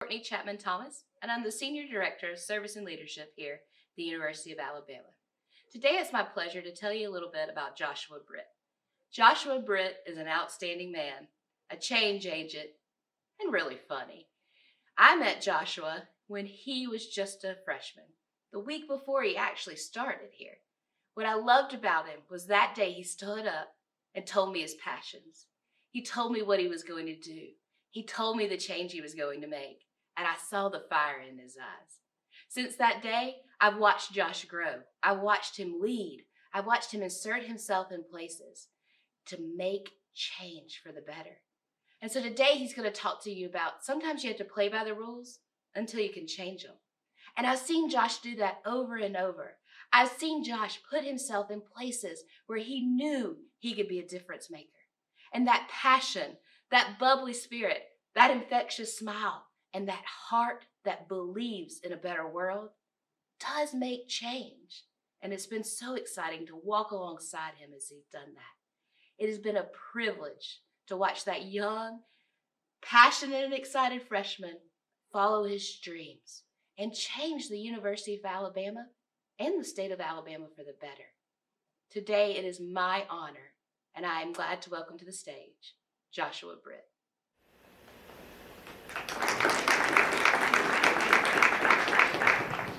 Courtney Chapman-Thomas, and I'm the Senior Director of Service and Leadership here at the University of Alabama. Today it's my pleasure to tell you a little bit about Joshua Britt. Joshua Britt is an outstanding man, a change agent, and really funny. I met Joshua when he was just a freshman, the week before he actually started here. What I loved about him was that day he stood up and told me his passions. He told me what he was going to do. He told me the change he was going to make, and I saw the fire in his eyes. Since that day, I've watched Josh grow. I watched him lead. I watched him insert himself in places to make change for the better. And so today he's going to talk to you about sometimes you have to play by the rules until you can change them. And I've seen Josh do that over and over. I've seen Josh put himself in places where he knew he could be a difference maker. And that passion, that bubbly spirit, that infectious smile, and that heart that believes in a better world does make change. And it's been so exciting to walk alongside him as he's done that. It has been a privilege to watch that young, passionate, and excited freshman follow his dreams and change the University of Alabama and the state of Alabama for the better. Today, it is my honor, and I am glad to welcome to the stage, Joshua Britt.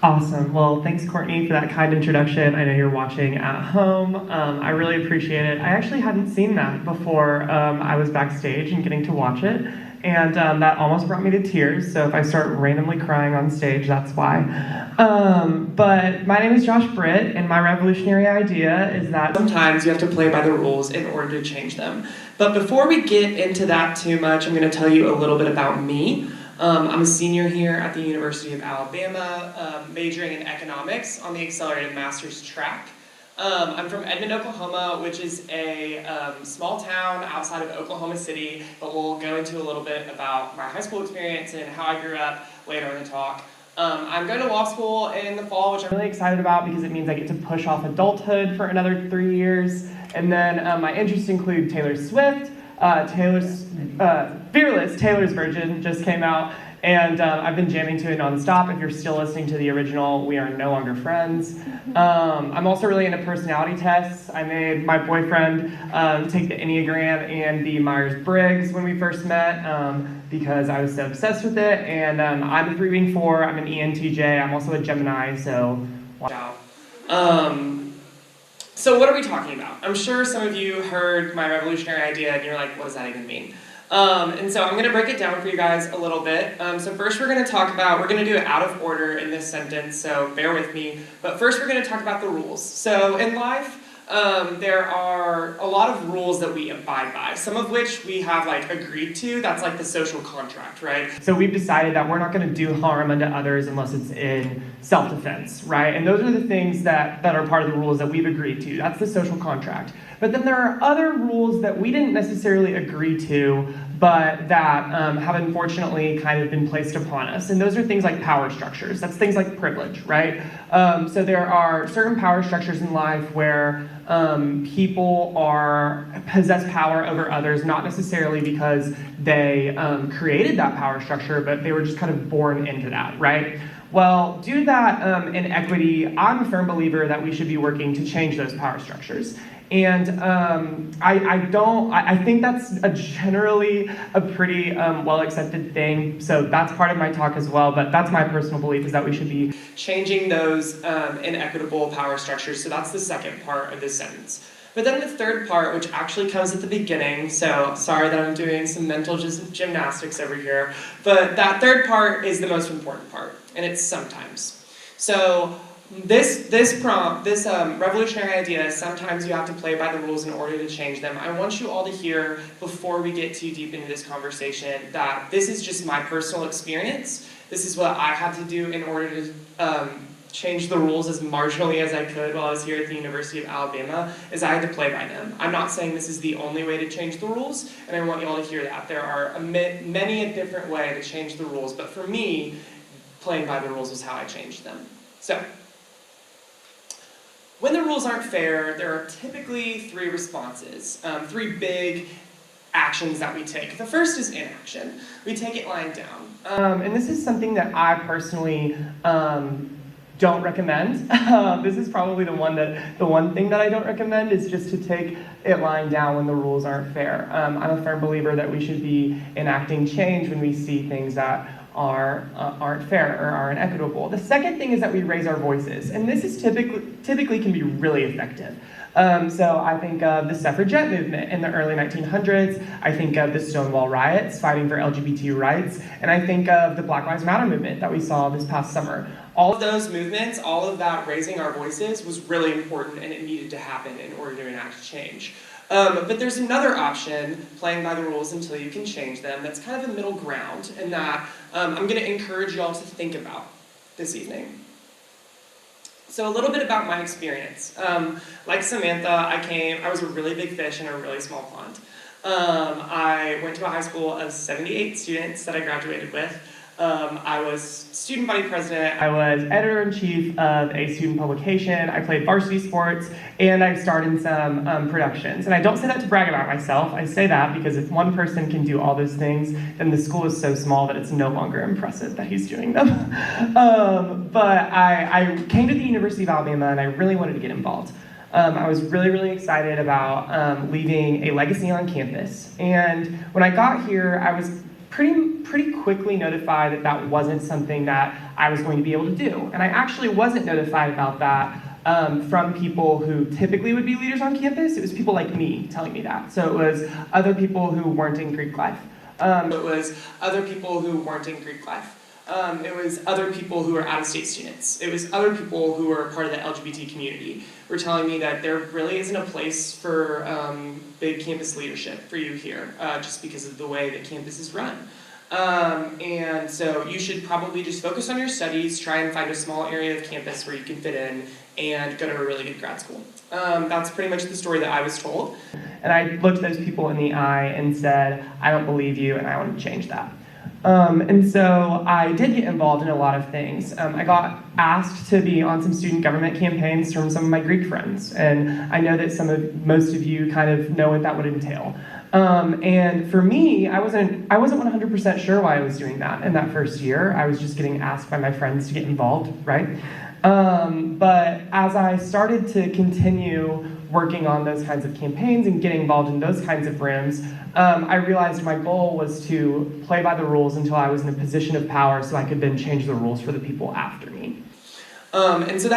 Awesome. Well, thanks, Courtney, for that kind introduction. I know you're watching at home. I really appreciate it. I actually hadn't seen that before I was backstage and getting to watch it, and that almost brought me to tears, so if I start randomly crying on stage, that's why. But my name is Josh Britt, and my revolutionary idea is that sometimes you have to play by the rules in order to change them. But before we get into that too much, I'm going to tell you a little bit about me. I'm a senior here at the University of Alabama, majoring in economics on the accelerated master's track. I'm from Edmond, Oklahoma, which is a small town outside of Oklahoma City, but we'll go into a little bit about my high school experience and how I grew up later in the talk. I'm going to law school in the fall, which I'm really excited about because it means I get to push off adulthood for another 3 years. And then my interests include Taylor Swift, Fearless, Taylor's Version just came out, and I've been jamming to it nonstop. If you're still listening to the original, we are no longer friends. I'm also really into personality tests. I made my boyfriend take the Enneagram and the Myers-Briggs when we first met because I was so obsessed with it, and I'm a 3-4, I'm an ENTJ, I'm also a Gemini, so watch out. So what are we talking about? I'm sure some of you heard my revolutionary idea and you're like, what does that even mean? And so I'm going to break it down for you guys a little bit. So first we're going to talk about, we're going to do it out of order in this sentence, so bear with me. But first we're going to talk about the rules. So in life, there are a lot of rules that we abide by, some of which we have agreed to. That's like the social contract, right? So we've decided that we're not going to do harm unto others unless it's in self-defense, right? And those are the things that are part of the rules that we've agreed to. That's the social contract. But then there are other rules that we didn't necessarily agree to, but that have unfortunately kind of been placed upon us. And those are things like power structures. That's things like privilege, right? So there are certain power structures in life where people possess power over others, not necessarily because they created that power structure, but they were just kind of born into that, right? Well, due to that inequity, I'm a firm believer that we should be working to change those power structures. And I think that's generally a pretty well-accepted thing, so that's part of my talk as well, but that's my personal belief, is that we should be changing those inequitable power structures, so that's the second part of this sentence. But then the third part, which actually comes at the beginning, so sorry that I'm doing some mental gymnastics over here, but that third part is the most important part, and it's sometimes. So this revolutionary idea is sometimes you have to play by the rules in order to change them. I want you all to hear, before we get too deep into this conversation, that this is just my personal experience. This is what I had to do in order to change the rules as marginally as I could while I was here at the University of Alabama, is I had to play by them. I'm not saying this is the only way to change the rules, and I want you all to hear that. There are many a different way to change the rules, but for me, playing by the rules is how I changed them. So, when the rules aren't fair, there are typically three responses, three big actions that we take. The first is inaction. We take it lying down. And this is something that I personally don't recommend. This is probably the one thing that I don't recommend is just to take it lying down when the rules aren't fair. I'm a firm believer that we should be enacting change when we see things that aren't fair or aren't equitable. The second thing is that we raise our voices, and this is typically can be really effective. So I think of the suffragette movement in the early 1900s. I think of the Stonewall riots fighting for LGBT rights, and I think of the Black Lives Matter movement that we saw this past summer. All of those movements, all of that raising our voices was really important, and it needed to happen in order to enact change. But there's another option, playing by the rules until you can change them, that's kind of a middle ground, and that I'm going to encourage y'all to think about this evening. So a little bit about my experience. Like Samantha, I was a really big fish in a really small pond. I went to a high school of 78 students that I graduated with. I was student body president. I was editor-in-chief of a student publication. I played varsity sports, and I starred in some productions. And I don't say that to brag about myself. I say that because if one person can do all those things, then the school is so small that it's no longer impressive that he's doing them. But I came to the University of Alabama, and I really wanted to get involved. I was really, really excited about leaving a legacy on campus. And when I got here, I was pretty quickly notified that that wasn't something that I was going to be able to do. And I actually wasn't notified about that from people who typically would be leaders on campus. It was people like me telling me that. So it was other people who weren't in Greek life. It was other people who weren't in Greek life. It was other people who were out-of-state students. It was other people who were part of the LGBT community were telling me that there really isn't a place for big campus leadership for you here, just because of the way that campus is run. And so you should probably just focus on your studies, try and find a small area of campus where you can fit in, and go to a really good grad school. That's pretty much the story that I was told. And I looked those people in the eye and said, I don't believe you, and I want to change that. And so I did get involved in a lot of things. I got asked to be on some student government campaigns from some of my Greek friends, and I know that most of you kind of know what that would entail. And for me, I wasn't 100% sure why I was doing that in that first year. I was just getting asked by my friends to get involved, right? But as I started to continue working on those kinds of campaigns and getting involved in those kinds of rooms, I realized my goal was to play by the rules until I was in a position of power so I could then change the rules for the people after me. And so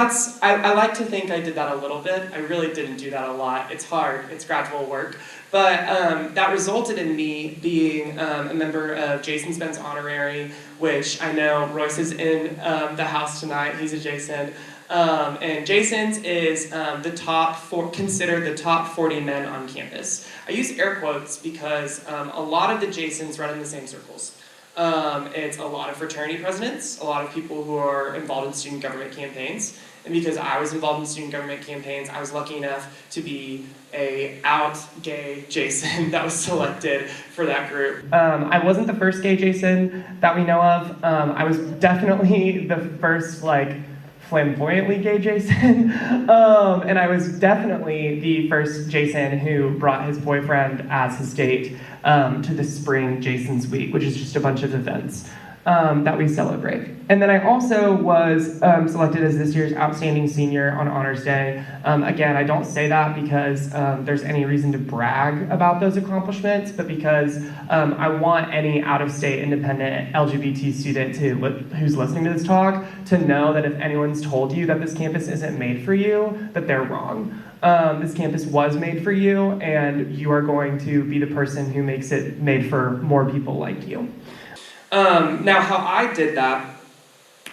I like to think I did that a little bit. I really didn't do that a lot. It's hard, it's gradual work. But that resulted in me being a member of Jason's Ben's Honorary, which I know Royce is in the house tonight. He's a Jason. And Jason's is considered the top 40 men on campus. I use air quotes because a lot of the Jasons run in the same circles. It's a lot of fraternity presidents, a lot of people who are involved in student government campaigns. And because I was involved in student government campaigns, I was lucky enough to be a out gay Jason that was selected for that group. I wasn't the first gay Jason that we know of. I was definitely the first flamboyantly gay Jason. And I was definitely the first Jason who brought his boyfriend as his date to the Spring Jason's Week, which is just a bunch of events that we celebrate. And then I also was selected as this year's Outstanding Senior on Honors Day. Again, I don't say that because there's any reason to brag about those accomplishments, but because I want any out-of-state independent LGBT student who's listening to this talk to know that if anyone's told you that this campus isn't made for you, that they're wrong. This campus was made for you, and you are going to be the person who makes it made for more people like you. Now, how I did that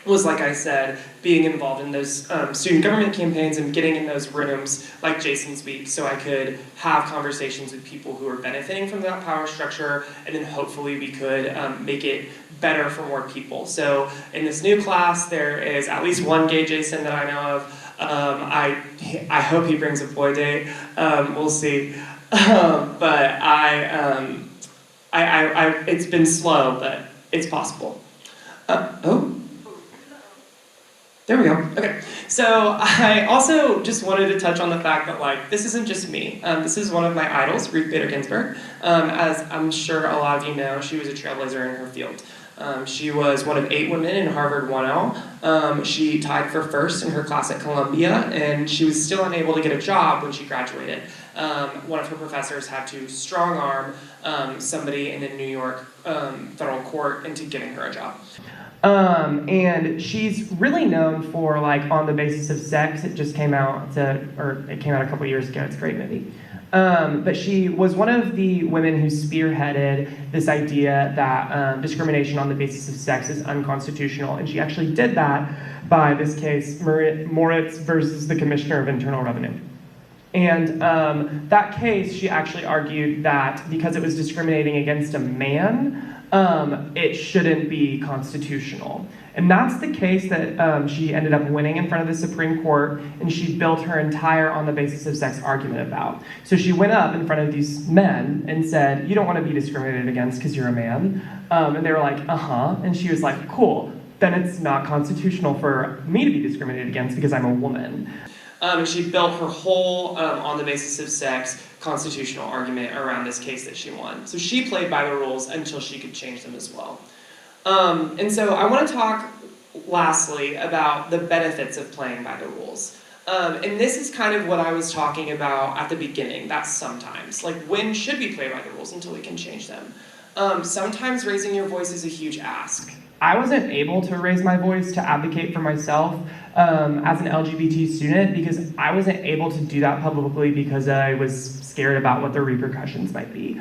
was, like I said, being involved in those student government campaigns and getting in those rooms like Jason's Week so I could have conversations with people who are benefiting from that power structure, and then hopefully we could make it better for more people. So in this new class, there is at least one gay Jason that I know of. I hope he brings a boy date. We'll see. But it's been slow, but it's possible. There we go. Okay. So I also just wanted to touch on the fact that like this isn't just me. This is one of my idols, Ruth Bader Ginsburg. As I'm sure a lot of you know, she was a trailblazer in her field. She was one of 8 women in Harvard 1L. She tied for first in her class at Columbia, and she was still unable to get a job when she graduated. One of her professors had to strong-arm somebody in the New York federal court into getting her a job. And she's really known for like On the Basis of Sex. It just came out, it came out a couple years ago. It's a great movie. But she was one of the women who spearheaded this idea that discrimination on the basis of sex is unconstitutional, and she actually did that by this case, Moritz versus the Commissioner of Internal Revenue. And that case, she actually argued that because it was discriminating against a man, it shouldn't be constitutional. And that's the case that she ended up winning in front of the Supreme Court, and she built her entire On the Basis of Sex argument about. So she went up in front of these men and said, you don't want to be discriminated against because you're a man. And they were like, uh-huh. And she was like, cool, then it's not constitutional for me to be discriminated against because I'm a woman. And she built her whole On the Basis of Sex constitutional argument around this case that she won. So she played by the rules until she could change them as well. And so I want to talk lastly about the benefits of playing by the rules. And this is kind of what I was talking about at the beginning, that sometimes. Like, when should we play by the rules until we can change them? Sometimes raising your voice is a huge ask. I wasn't able to raise my voice to advocate for myself as an LGBT student because I wasn't able to do that publicly because I was scared about what the repercussions might be.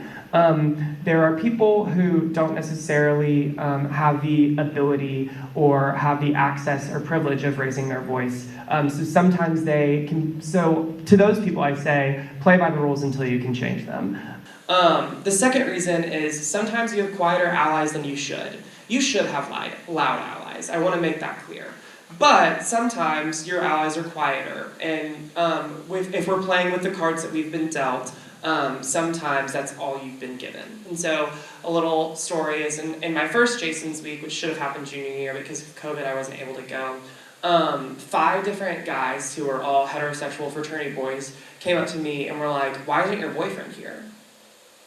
There are people who don't necessarily have the ability or have the access or privilege of raising their voice. So sometimes they can, so to those people I say, play by the rules until you can change them. The second reason is sometimes you have quieter allies than you should. You should have loud allies. I want to make that clear. But sometimes your allies are quieter, and if we're playing with the cards that we've been dealt, sometimes that's all you've been given. And so a little story is in my first Jason's Week, which should have happened junior year because of COVID, I wasn't able to go. 5 different guys who are all heterosexual fraternity boys came up to me and were like, why isn't your boyfriend here?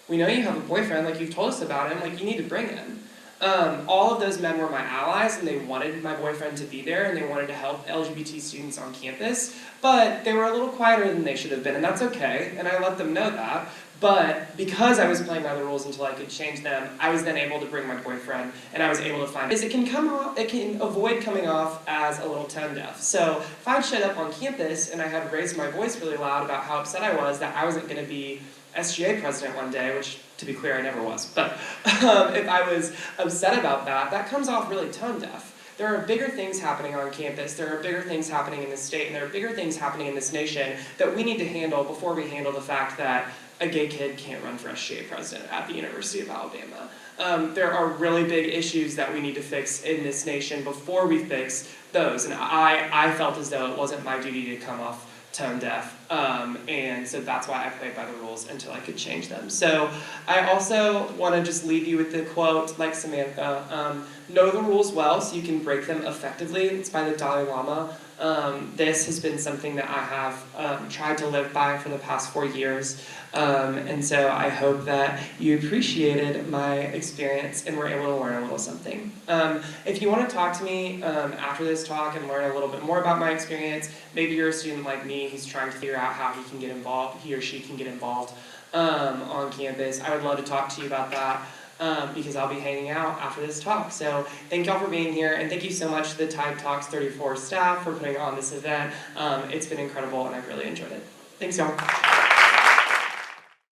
We know you have a boyfriend, like you've told us about him, like you need to bring him. All of those men were my allies, and they wanted my boyfriend to be there, and they wanted to help LGBT students on campus, but they were a little quieter than they should have been, and that's okay, and I let them know that. But because I was playing by the rules until I could change them, I was then able to bring my boyfriend, and I was able to find it. It can avoid coming off as a little tone deaf. So if I'd showed up on campus and I had raised my voice really loud about how upset I was that I wasn't going to be SGA president one day, which, to be clear, I never was, but if I was upset about that, that comes off really tone deaf. There are bigger things happening on campus, there are bigger things happening in this state, and there are bigger things happening in this nation that we need to handle before we handle the fact that a gay kid can't run for SGA president at the University of Alabama. There are really big issues that we need to fix in this nation before we fix those, and I felt as though it wasn't my duty to come off tone deaf, and so that's why I played by the rules until I could change them. So I also want to just leave you with the quote, like Samantha, know the rules well so you can break them effectively. It's by the Dalai Lama. This has been something that I have tried to live by for the past 4 years, and so I hope that you appreciated my experience and were able to learn a little something. If you want to talk to me after this talk and learn a little bit more about my experience, maybe you're a student like me who's trying to figure out how he or she can get involved on campus, I would love to talk to you about that. Because I'll be hanging out after this talk. So thank y'all for being here, and thank you so much to the TT34 staff for putting on this event. It's been incredible, and I've really enjoyed it. Thanks, y'all.